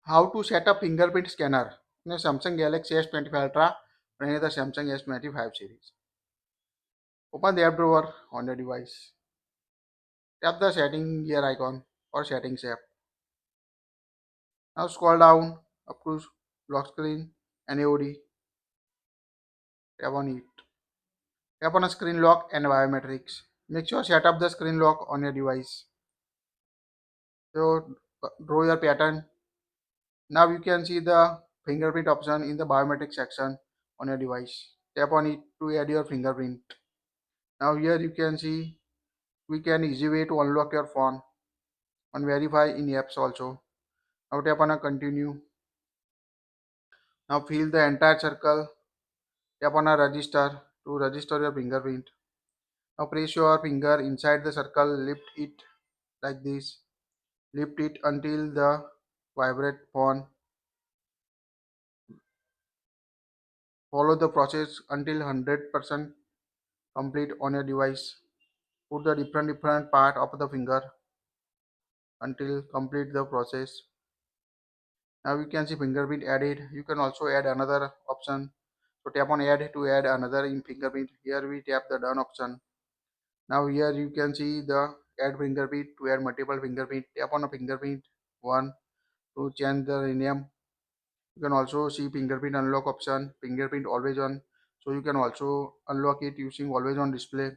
How to set up fingerprint scanner in a Samsung Galaxy S25 Ultra or any other Samsung S25 series. Open the app drawer on the device. Tap the setting gear icon or settings app. Now scroll down up to lock screen and AOD. Tap on it. Tap on a screen lock and biometrics. Make sure set up the screen lock on your device. So draw your pattern. Now you can see the fingerprint option in the biometric section on your device. Tap on it to add your fingerprint. Now here you can see we can easy way to unlock your phone and verify in apps also. Now tap on a continue. Now fill the entire circle. Tap on a register to register your fingerprint. Now place your finger inside the circle, lift it like this. Lift it until the vibrate phone. Follow the process until 100% complete on your device. Put the different part of the finger until complete the process. Now you can see fingerprint added. You can also add another option. So tap on add to add another in fingerprint. Here we tap the done option. Now here you can see the add fingerprint to add multiple fingerprint. Tap on a fingerprint one to change the name. You can also see fingerprint unlock option, fingerprint always on. So you can also unlock it using always on display.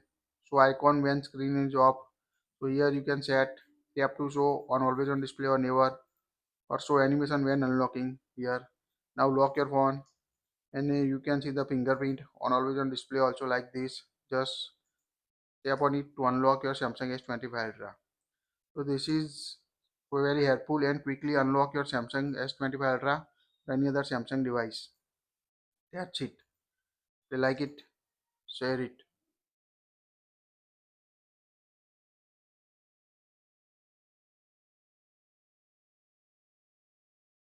So icon when screen is off. So here you can set tap to show on always on display or never, or show animation when unlocking here. Now lock your phone and you can see the fingerprint on always on display also like this. Just tap on it to unlock your Samsung S25 Ultra. So this is very helpful and quickly unlock your Samsung S25 Ultra or any other Samsung device. That's it. If you like it, share it.